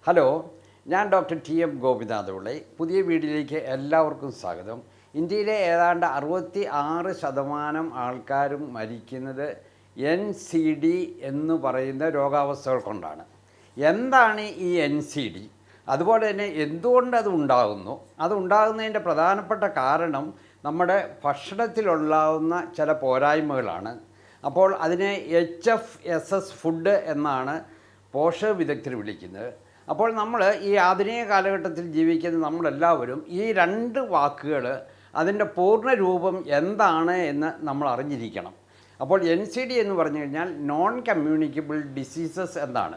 Hello, ഞാൻ doctor T M ഗോപിനാഥപിള്ളൈ. പുതിയ വീഡിയോയിലേക്ക് എല്ലാവർക്കും സ്വാഗതം. ഇന്ത്യയിലെ ഏതാണ്ട് 66% ആൾക്കാരും മരിക്കുന്നത് NCD എന്ന് പറയുന്ന രോഗാവസ്ഥകൾ കൊണ്ടാണ്. എന്താണ് ഈ NCD? അതുപോലെ തന്നെ എന്തുകൊണ്ട് അത് ഉണ്ടാകുന്നു? അതുണ്ടാകുന്നതിൻ്റെ പ്രധാനപ്പെട്ട കാരണം നമ്മുടെ ഭക്ഷണത്തിലുണ്ടാകുന്ന ചില പോരായ്മകളാണ്. അപ്പോൾ അതിനെ HFSS ഫുഡ് എന്നാണ് പോഷക വിദഗ്ധർ വിളിക്കുന്നത്. അപ്പോൾ നമ്മൾ ഈ ആധുനിക കാലഘട്ടത്തിൽ ജീവിക്കുന്ന നമ്മളെല്ലാവരും ഈ രണ്ട് വാക്കുകൾ അതിൻ്റെ പൂർണ്ണ രൂപം എന്താണ് എന്ന് നമ്മൾ അറിഞ്ഞിരിക്കണം. അപ്പോൾ NCD എന്ന് പറഞ്ഞു കഴിഞ്ഞാൽ നോൺ കമ്മ്യൂണിക്കബിൾ ഡിസീസസ് എന്നാണ്.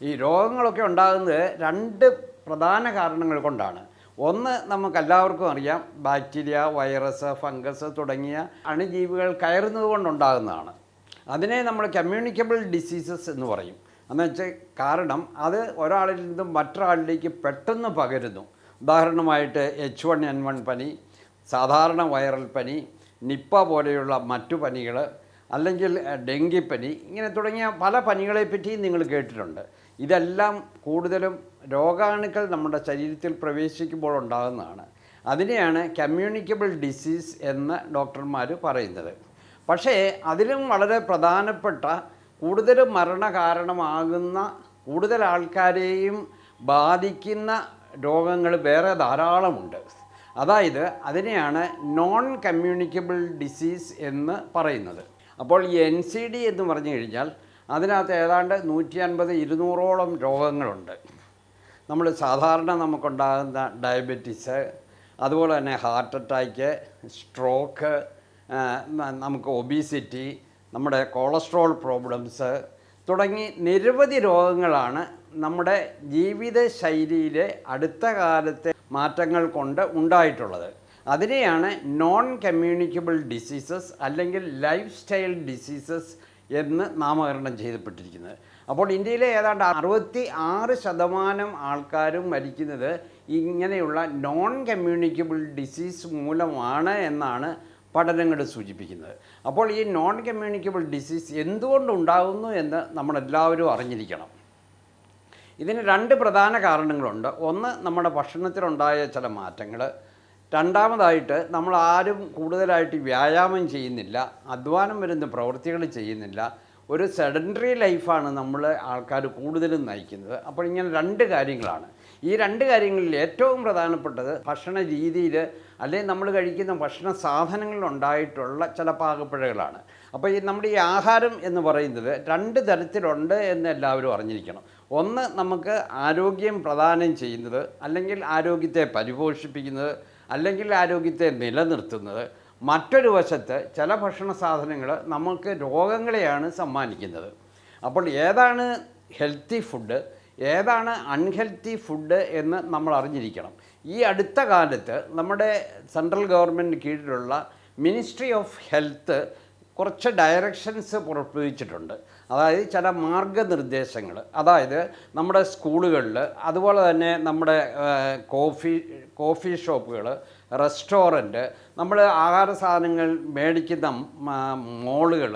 ഈ രോഗങ്ങളൊക്കെ ഉണ്ടാകുന്നത് രണ്ട് പ്രധാന കാരണങ്ങൾ കൊണ്ടാണ്. ഒന്ന്, നമുക്കെല്ലാവർക്കും അറിയാം, ബാക്ടീരിയ, വൈറസ്, ഫംഗസ് തുടങ്ങിയ അണുജീവികൾ കയറുന്നത് കൊണ്ടുണ്ടാകുന്നതാണ്. അതിനെ നമ്മൾ കമ്മ്യൂണിക്കബിൾ ഡിസീസസ് എന്ന് പറയും. എന്നുവെച്ചാൽ കാരണം അത് ഒരാളിൽ നിന്നും മറ്റൊരാളിലേക്ക് പെട്ടെന്ന് പകരുന്നു. ഉദാഹരണമായിട്ട് H1N1 പനി, സാധാരണ വൈറൽ പനി, നിപ്പ പോലെയുള്ള മറ്റു പനികൾ, അല്ലെങ്കിൽ ഡെങ്കിപ്പനി, ഇങ്ങനെ തുടങ്ങിയ പല പനികളെപ്പറ്റിയും നിങ്ങൾ കേട്ടിട്ടുണ്ട്. ഇതെല്ലാം കൂടുതലും രോഗാണുക്കൾ നമ്മുടെ ശരീരത്തിൽ പ്രവേശിക്കുമ്പോൾ ഉണ്ടാകുന്നതാണ്. അതിനെയാണ് കമ്മ്യൂണിക്കബിൾ ഡിസീസ് എന്ന് ഡോക്ടർമാർ പറയുന്നത്. പക്ഷേ അതിലും വളരെ പ്രധാനപ്പെട്ട, കൂടുതൽ മരണകാരണമാകുന്ന, കൂടുതൽ ആൾക്കാരെയും ബാധിക്കുന്ന രോഗങ്ങൾ വേറെ ധാരാളമുണ്ട്. അതായത് അതിനെയാണ് നോൺ കമ്മ്യൂണിക്കബിൾ ഡിസീസ് എന്ന് പറയുന്നത്. അപ്പോൾ ഈ NCD എന്ന് പറഞ്ഞു കഴിഞ്ഞാൽ അതിനകത്ത് ഏതാണ്ട് 150-200ഓളം രോഗങ്ങളുണ്ട്. നമ്മൾ സാധാരണ നമുക്കുണ്ടാകുന്ന ഡയബറ്റീസ്, അതുപോലെ തന്നെ ഹാർട്ട് അറ്റാക്ക്, സ്ട്രോക്ക്, നമുക്ക് ഒബീസിറ്റി, നമ്മുടെ കൊളസ്ട്രോൾ പ്രോബ്ലംസ് തുടങ്ങി നിരവധി രോഗങ്ങളാണ് നമ്മുടെ ജീവിതശൈലിയിലെ അടുത്ത കാലത്തെ മാറ്റങ്ങൾ കൊണ്ട് ഉണ്ടായിട്ടുള്ളത്. അതിനെയാണ് നോൺ കമ്മ്യൂണിക്കബിൾ ഡിസീസസ് അല്ലെങ്കിൽ ലൈഫ് സ്റ്റൈൽ ഡിസീസസ് എന്ന് നാമകരണം ചെയ്യപ്പെട്ടിരിക്കുന്നത്. അപ്പോൾ ഇന്ത്യയിലെ ഏതാണ്ട് 66% ആൾക്കാരും മരിക്കുന്നത് ഇങ്ങനെയുള്ള നോൺ കമ്മ്യൂണിക്കബിൾ ഡിസീസ് മൂലമാണ് എന്നാണ് പഠനങ്ങൾ സൂചിപ്പിക്കുന്നത്. അപ്പോൾ ഈ നോൺ കമ്മ്യൂണിക്കബിൾ ഡിസീസ് എന്തുകൊണ്ടുണ്ടാകുന്നു എന്ന് നമ്മളെല്ലാവരും അറിഞ്ഞിരിക്കണം. ഇതിന് രണ്ട് പ്രധാന കാരണങ്ങളുണ്ട്. ഒന്ന്, നമ്മുടെ ഭക്ഷണത്തിലുണ്ടായ ചില മാറ്റങ്ങൾ. രണ്ടാമതായിട്ട്, നമ്മൾ ആരും കൂടുതലായിട്ട് വ്യായാമം ചെയ്യുന്നില്ല, അധ്വാനം വരുന്ന പ്രവൃത്തികൾ ചെയ്യുന്നില്ല, ഒരു സെഡൻറ്ററി ലൈഫാണ് നമ്മൾ ആൾക്കാർ കൂടുതലും നയിക്കുന്നത്. അപ്പോൾ ഇങ്ങനെ രണ്ട് കാര്യങ്ങളാണ്. ഈ രണ്ട് കാര്യങ്ങളിൽ ഏറ്റവും പ്രധാനപ്പെട്ടത് ഭക്ഷണ രീതിയിൽ, അല്ലെങ്കിൽ നമ്മൾ കഴിക്കുന്ന ഭക്ഷണ സാധനങ്ങളിലുണ്ടായിട്ടുള്ള ചില പാകപ്പിഴകളാണ്. അപ്പോൾ നമ്മുടെ ഈ ആഹാരം എന്ന് പറയുന്നത് രണ്ട് തരത്തിലുണ്ട് എന്ന് എല്ലാവരും അറിഞ്ഞിരിക്കണം. ഒന്ന്, നമുക്ക് ആരോഗ്യം പ്രദാനം ചെയ്യുന്നത്, അല്ലെങ്കിൽ ആരോഗ്യത്തെ പരിപോഷിപ്പിക്കുന്നത്, അല്ലെങ്കിൽ ആരോഗ്യത്തെ നിലനിർത്തുന്നത്. മറ്റൊരു വശത്ത് ചില ഭക്ഷണ സാധനങ്ങൾ നമുക്ക് രോഗങ്ങളെയാണ് സമ്മാനിക്കുന്നത്. അപ്പോൾ ഏതാണ് ഹെൽത്തി ഫുഡ്, ഏതാണ് അൺഹെൽത്തി ഫുഡ് എന്ന് നമ്മൾ അറിഞ്ഞിരിക്കണം. ഈ അടുത്ത കാലത്ത് നമ്മുടെ സെൻട്രൽ ഗവൺമെൻറ് കീഴിലുള്ള മിനിസ്ട്രി ഓഫ് ഹെൽത്ത് കുറച്ച് ഡയറക്ഷൻസ് പുറപ്പെടുവിച്ചിട്ടുണ്ട്. അതായത് ചില മാർഗനിർദ്ദേശങ്ങൾ. അതായത് നമ്മുടെ സ്കൂളുകളിൽ, അതുപോലെ തന്നെ നമ്മുടെ കോഫി ഷോപ്പുകൾ, റെസ്റ്റോറൻറ്റ്, നമ്മൾ ആഹാര സാധനങ്ങൾ മേടിക്കുന്ന മോളുകൾ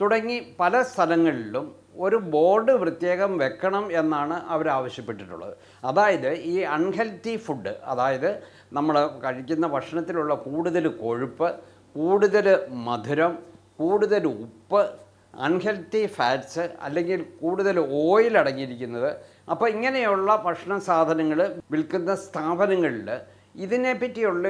തുടങ്ങി പല സ്ഥലങ്ങളിലും ഒരു ബോർഡ് പ്രത്യേകം വെക്കണം എന്നാണ് അവർ ആവശ്യപ്പെട്ടിട്ടുള്ളത്. അതായത് ഈ അൺഹെൽത്തി ഫുഡ്, അതായത് നമ്മൾ കഴിക്കുന്ന ഭക്ഷണത്തിലുള്ള കൂടുതൽ കൊഴുപ്പ്, കൂടുതൽ മധുരം, കൂടുതൽ ഉപ്പ്, അൺഹെൽത്തി ഫാറ്റ്സ്, അല്ലെങ്കിൽ കൂടുതൽ ഓയിൽ അടങ്ങിയിരിക്കുന്നത്. അപ്പോൾ ഇങ്ങനെയുള്ള ഭക്ഷണ സാധനങ്ങൾ വിൽക്കുന്ന സ്ഥാപനങ്ങളിൽ ഇതിനെപ്പറ്റിയുള്ള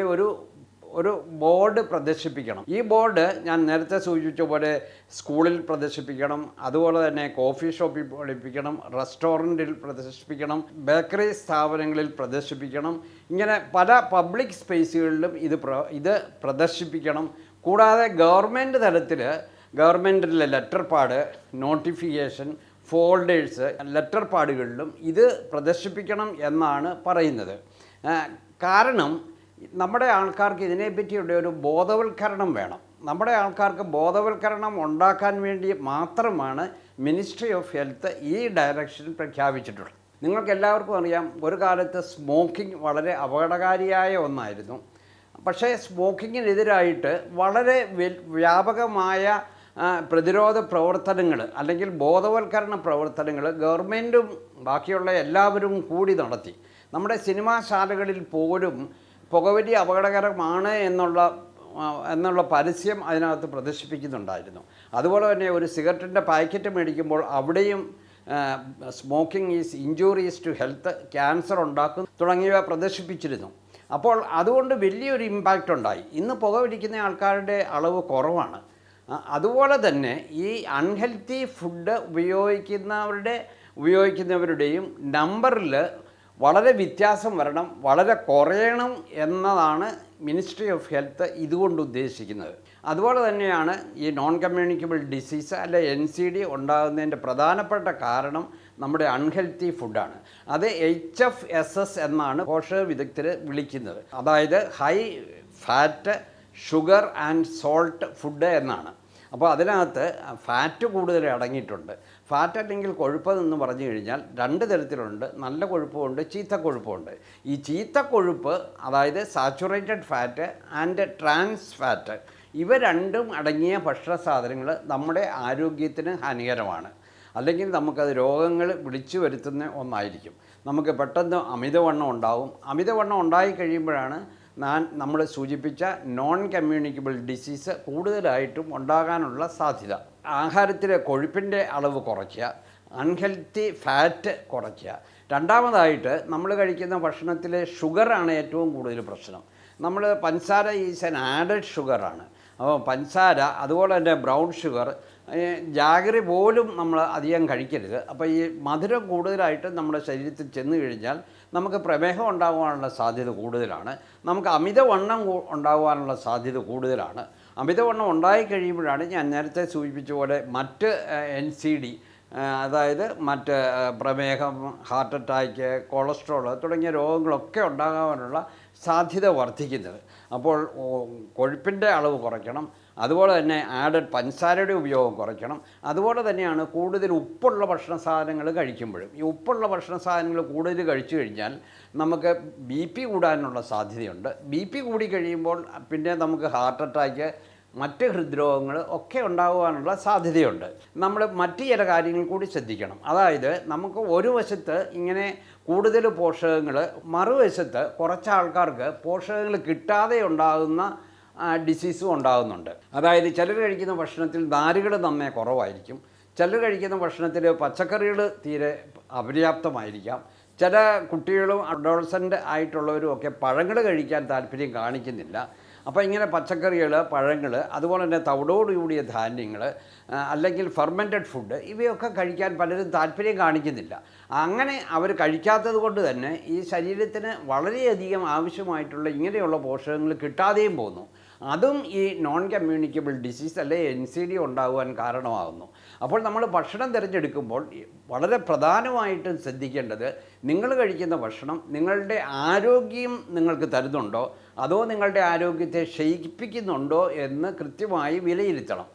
ഒരു ബോർഡ് പ്രദർശിപ്പിക്കണം. ഈ ബോർഡ് ഞാൻ നേരത്തെ സൂചിപ്പിച്ച പോലെ സ്കൂളിൽ പ്രദർശിപ്പിക്കണം, അതുപോലെ തന്നെ കോഫി ഷോപ്പിൽ പഠിപ്പിക്കണം, റെസ്റ്റോറൻറ്റിൽ പ്രദർശിപ്പിക്കണം, ബേക്കറി സ്ഥാപനങ്ങളിൽ പ്രദർശിപ്പിക്കണം. ഇങ്ങനെ പല പബ്ലിക് സ്പേസുകളിലും ഇത് പ്രദർശിപ്പിക്കണം. കൂടാതെ ഗവൺമെൻറ് തലത്തിൽ, ഗവൺമെൻറ്റിലെ letter pad, notification, folders, letter പാഡുകളിലും ഇത് പ്രദർശിപ്പിക്കണം എന്നാണ് പറയുന്നത്. കാരണം നമ്മുടെ ആൾക്കാർക്ക് ഇതിനെപ്പറ്റിയുള്ള ഒരു ബോധവൽക്കരണം വേണം. നമ്മുടെ ആൾക്കാർക്ക് ബോധവൽക്കരണം ഉണ്ടാക്കാൻ വേണ്ടി മാത്രമാണ് മിനിസ്ട്രി ഓഫ് ഹെൽത്ത് ഈ ഡയറക്ഷൻ പ്രഖ്യാപിച്ചിട്ടുള്ളത്. നിങ്ങൾക്കെല്ലാവർക്കും അറിയാം, ഒരു കാലത്ത് സ്മോക്കിംഗ് വളരെ അപകടകാരിയായ ഒന്നായിരുന്നു. പക്ഷേ സ്മോക്കിങ്ങിനെതിരായിട്ട് വളരെ വ്യാപകമായ പ്രതിരോധ പ്രവർത്തനങ്ങൾ അല്ലെങ്കിൽ ബോധവൽക്കരണ പ്രവർത്തനങ്ങൾ ഗവൺമെൻറ്റും ബാക്കിയുള്ള എല്ലാവരും കൂടി നടത്തി. നമ്മുടെ സിനിമാശാലകളിൽ പോലും പുകവലി അപകടകരമാണ് എന്നുള്ള പരസ്യം അതിനകത്ത് പ്രദർശിപ്പിക്കുന്നുണ്ടായിരുന്നു. അതുപോലെ തന്നെ ഒരു സിഗരറ്റിൻ്റെ പാക്കറ്റ് മേടിക്കുമ്പോൾ അവിടെയും smoking is injuries to health, cancer ഉണ്ടാക്കും തുടങ്ങിയവ പ്രദർശിപ്പിച്ചിരുന്നു. അപ്പോൾ അതുകൊണ്ട് വലിയൊരു ഇമ്പാക്റ്റ് ഉണ്ടായി. ഇന്ന് പുകവലിക്കുന്ന ആൾക്കാരുടെ അളവ് കുറവാണ്. അതുപോലെ തന്നെ ഈ അൺഹെൽത്തി ഫുഡ് ഉപയോഗിക്കുന്നവരുടെയും നമ്പറിൽ വളരെ വ്യത്യാസം വരണം, വളരെ കുറയണം എന്നതാണ് മിനിസ്ട്രി ഓഫ് ഹെൽത്ത് ഇതുകൊണ്ട് ഉദ്ദേശിക്കുന്നത്. അതുപോലെ തന്നെയാണ് ഈ നോൺ കമ്മ്യൂണിക്കബിൾ ഡിസീസ് അല്ലെ NCD ഉണ്ടാകുന്നതിൻ്റെ പ്രധാനപ്പെട്ട കാരണം നമ്മുടെ അൺഹെൽത്തി ഫുഡാണ്. അത് HFSS എന്നാണ് പോഷക വിദഗ്ധർ വിളിക്കുന്നത്. അതായത് high fat, sugar and salt food എന്നാണ്. അപ്പോൾ അതിനകത്ത് ഫാറ്റ് കൂടുതൽ അടങ്ങിയിട്ടുണ്ട്. ഫാറ്റ് അല്ലെങ്കിൽ കൊഴുപ്പ് എന്ന് പറഞ്ഞു കഴിഞ്ഞാൽ 2 തരത്തിലുണ്ട്. നല്ല കൊഴുപ്പുമുണ്ട്, ചീത്ത കൊഴുപ്പുമുണ്ട്. ഈ ചീത്ത കൊഴുപ്പ് അതായത് saturated fat and trans fat, ഇവ രണ്ടും അടങ്ങിയ ഭക്ഷണ സാധനങ്ങൾ നമ്മുടെ ആരോഗ്യത്തിന് ഹാനികരമാണ്. അല്ലെങ്കിൽ നമുക്കത് രോഗങ്ങൾ വിളിച്ചു വരുത്തുന്ന ഒന്നായിരിക്കും. നമുക്ക് പെട്ടെന്ന് അമിതവണ്ണം ഉണ്ടാവും. അമിതവണ്ണം ഉണ്ടായി കഴിയുമ്പോഴാണ് നമ്മൾ സൂചിപ്പിച്ച നോൺ കമ്മ്യൂണിക്കബിൾ ഡിസീസ് കൂടുതലായിട്ടും ഉണ്ടാകാനുള്ള സാധ്യത. ആഹാരത്തിലെ കൊഴുപ്പിൻ്റെ അളവ് കുറയ്ക്കുക, അൺഹെൽത്തി ഫാറ്റ് കുറയ്ക്കുക. രണ്ടാമതായിട്ട് നമ്മൾ കഴിക്കുന്ന ഭക്ഷണത്തിലെ ഷുഗറാണ് ഏറ്റവും കൂടുതൽ പ്രശ്നം. നമ്മൾ പഞ്ചസാര ഈസ് ആൻ ആഡഡ് ഷുഗറാണ്. അപ്പോൾ പഞ്ചസാര, അതുപോലെ തന്നെ ബ്രൗൺ ഷുഗർ, ജാഗറി പോലും നമ്മൾ അധികം കഴിക്കരുത്. അപ്പോൾ ഈ മധുരം കൂടുതലായിട്ട് നമ്മുടെ ശരീരത്തിൽ ചെന്ന് കഴിഞ്ഞാൽ നമുക്ക് പ്രമേഹം ഉണ്ടാകാനുള്ള സാധ്യത കൂടുതലാണ്. നമുക്ക് അമിതവണ്ണം ഉണ്ടാകാനുള്ള സാധ്യത കൂടുതലാണ്. അമിതവണ്ണം ഉണ്ടായിക്കഴിയുമ്പോഴാണ് ഞാൻ നേരത്തെ സൂചിപ്പിച്ച പോലെ മറ്റ് NCD, അതായത് മറ്റ് പ്രമേഹം, ഹാർട്ട് അറ്റാക്ക്, കൊളസ്ട്രോൾ തുടങ്ങിയ രോഗങ്ങളൊക്കെ ഉണ്ടാകാനുള്ള സാധ്യത വർദ്ധിക്കുന്നത്. അപ്പോൾ കൊഴുപ്പിൻ്റെ അളവ് കുറയ്ക്കണം. അതുപോലെ തന്നെ ആഡഡ് പഞ്ചസാരയുടെ ഉപയോഗം കുറയ്ക്കണം. അതുപോലെ തന്നെയാണ് കൂടുതൽ ഉപ്പുള്ള ഭക്ഷണ സാധനങ്ങൾ കഴിക്കുമ്പോഴും. ഈ ഉപ്പുള്ള ഭക്ഷണ സാധനങ്ങൾ കൂടുതൽ കഴിച്ചു കഴിഞ്ഞാൽ നമുക്ക് BP കൂടാനുള്ള സാധ്യതയുണ്ട്. BP കൂടി കഴിയുമ്പോൾ പിന്നെ നമുക്ക് ഹാർട്ട് അറ്റാക്ക്, മറ്റ് ഹൃദ്രോഗങ്ങൾ ഒക്കെ ഉണ്ടാകുവാനുള്ള സാധ്യതയുണ്ട്. നമ്മൾ മറ്റ് ചില കാര്യങ്ങൾ കൂടി ശ്രദ്ധിക്കണം. അതായത് നമുക്ക് ഒരു വശത്ത് ഇങ്ങനെ കൂടുതൽ പോഷകങ്ങൾ, മറുവശത്ത് കുറച്ച് ആൾക്കാർക്ക് പോഷകങ്ങൾ കിട്ടാതെ ഉണ്ടാകുന്ന ഡിസീസും ഉണ്ടാകുന്നുണ്ട്. അതായത് ചിലർ കഴിക്കുന്ന ഭക്ഷണത്തിൽ നാരുകൾ നന്നേ കുറവായിരിക്കും. ചിലർ കഴിക്കുന്ന ഭക്ഷണത്തിൽ പച്ചക്കറികൾ തീരെ അപര്യാപ്തമായിരിക്കാം. ചില കുട്ടികളും അഡോൾസൻ്റ് ആയിട്ടുള്ളവരും ഒക്കെ പഴങ്ങൾ കഴിക്കാൻ താല്പര്യം കാണിക്കുന്നില്ല. അപ്പോൾ ഇങ്ങനെ പച്ചക്കറികൾ, പഴങ്ങൾ, അതുപോലെ തന്നെ തവിടോടുകൂടിയ ധാന്യങ്ങൾ അല്ലെങ്കിൽ ഫെർമെൻറ്റഡ് ഫുഡ് ഇവയൊക്കെ കഴിക്കാൻ പലരും താല്പര്യം കാണിക്കുന്നില്ല. അങ്ങനെ അവർ കഴിക്കാത്തത് കൊണ്ട് തന്നെ ഈ ശരീരത്തിന് വളരെയധികം ആവശ്യമായിട്ടുള്ള ഇങ്ങനെയുള്ള പോഷകങ്ങൾ കിട്ടാതെയും പോകുന്നു. അതും ഈ നോൺ കമ്മ്യൂണിക്കബിൾ ഡിസീസ് അല്ലെ NCD ഉണ്ടാകുവാൻ കാരണമാകുന്നു. അപ്പോൾ നമ്മൾ ഭക്ഷണം തിരഞ്ഞെടുക്കുമ്പോൾ വളരെ പ്രധാനമായിട്ടും ശ്രദ്ധിക്കേണ്ടത് നിങ്ങൾ കഴിക്കുന്ന ഭക്ഷണം നിങ്ങളുടെ ആരോഗ്യം നിങ്ങൾക്ക് തരുന്നുണ്ടോ അതോ നിങ്ങളുടെ ആരോഗ്യത്തെ ക്ഷയിപ്പിക്കുന്നുണ്ടോ എന്ന് കൃത്യമായി വിലയിരുത്തണം.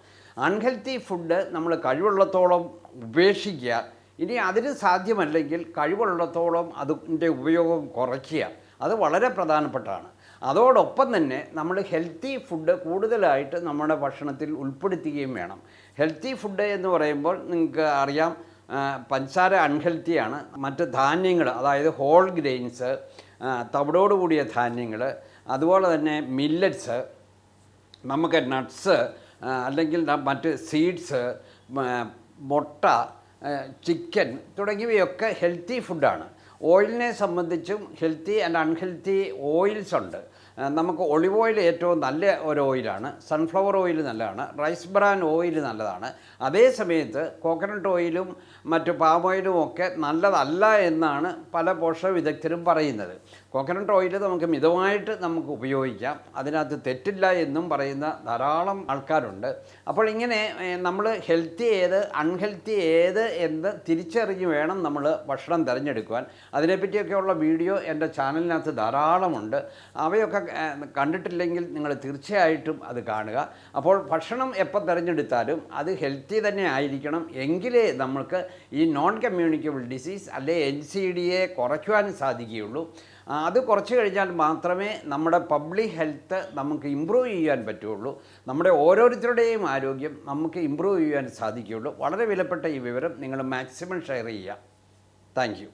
അൺഹെൽത്തി ഫുഡ് നമ്മൾ കഴിവുള്ളത്തോളം ഉപേക്ഷിക്കുക. ഇനി അതിന് സാധ്യമല്ലെങ്കിൽ കഴിവുള്ളത്തോളം അതിൻ്റെ ഉപയോഗം കുറയ്ക്കുക. അത് വളരെ പ്രധാനപ്പെട്ടതാണ്. അതോടൊപ്പം തന്നെ നമ്മൾ ഹെൽത്തി ഫുഡ് കൂടുതലായിട്ട് നമ്മുടെ ഭക്ഷണത്തിൽ ഉൾപ്പെടുത്തുകയും വേണം. ഹെൽത്തി ഫുഡ് എന്ന് പറയുമ്പോൾ നിങ്ങൾക്ക് അറിയാം, പഞ്ചസാര അൺഹെൽത്തിയാണ്. മറ്റ് ധാന്യങ്ങൾ, അതായത് ഹോൾ ഗ്രെയിൻസ്, തവിടോട് കൂടിയ ധാന്യങ്ങൾ, അതുപോലെ തന്നെ മില്ലറ്റ്സ്, നമുക്ക് നട്ട്സ് അല്ലെങ്കിൽ മറ്റ് സീഡ്സ്, മുട്ട, ചിക്കൻ തുടങ്ങിയവയൊക്കെ ഹെൽത്തി ഫുഡാണ്. ഓയിലിനെ സംബന്ധിച്ചും ഹെൽത്തി ആൻഡ് അൺഹെൽത്തി ഓയിൽസ് ഉണ്ട്. നമുക്ക് ഒളിവ് ഓയിൽ ഏറ്റവും നല്ല ഒരു ഓയിലാണ്. സൺഫ്ലവർ ഓയിൽ നല്ലതാണ്. റൈസ് ബ്രാൻ ഓയിൽ നല്ലതാണ്. അതേ സമയത്ത് കോക്കനട്ട് ഓയിലും മറ്റ് പാം ഓയിലും ഒക്കെ നല്ലതല്ല എന്നാണ് പല പോഷക വിദഗ്ധരും പറയുന്നത്. കോക്കനട്ട് ഓയിൽ നമുക്ക് മിതമായിട്ട് നമുക്ക് ഉപയോഗിക്കാം, അതിനകത്ത് തെറ്റില്ല എന്നും പറയുന്ന ധാരാളം ആൾക്കാരുണ്ട്. അപ്പോൾ ഇങ്ങനെ നമ്മൾ ഹെൽത്തി ഏത്, അൺഹെൽത്തി ഏത് എന്ന് തിരിച്ചറിഞ്ഞ് വേണം നമ്മൾ ഭക്ഷണം തിരഞ്ഞെടുക്കുവാൻ. അതിനെപ്പറ്റിയൊക്കെയുള്ള വീഡിയോ എൻ്റെ ചാനലിനകത്ത് ധാരാളമുണ്ട്. അവയൊക്കെ കണ്ടിട്ടില്ലെങ്കിൽ നിങ്ങൾ തീർച്ചയായിട്ടും അത് കാണുക. അപ്പോൾ ഭക്ഷണം എപ്പോൾ തിരഞ്ഞെടുത്താലും അത് ഹെൽത്തി തന്നെ ആയിരിക്കണം. എങ്കിലേ നമുക്ക് ഈ നോൺ കമ്മ്യൂണിക്കബിൾ ഡിസീസ് അല്ലെ NCDയെ കുറയ്ക്കുവാൻ സാധിക്കുകയുള്ളൂ. അത് കുറച്ച് കഴിഞ്ഞാൽ മാത്രമേ നമ്മുടെ പബ്ലിക് ഹെൽത്ത് നമുക്ക് ഇമ്പ്രൂവ് ചെയ്യാൻ പറ്റുകയുള്ളൂ. നമ്മുടെ ഓരോരുത്തരുടെയും ആരോഗ്യം നമുക്ക് ഇമ്പ്രൂവ് ചെയ്യാൻ സാധിക്കുകയുള്ളൂ. വളരെ വിലപ്പെട്ട ഈ വിവരം നിങ്ങൾ മാക്സിമം ഷെയർ ചെയ്യുക. Thank you.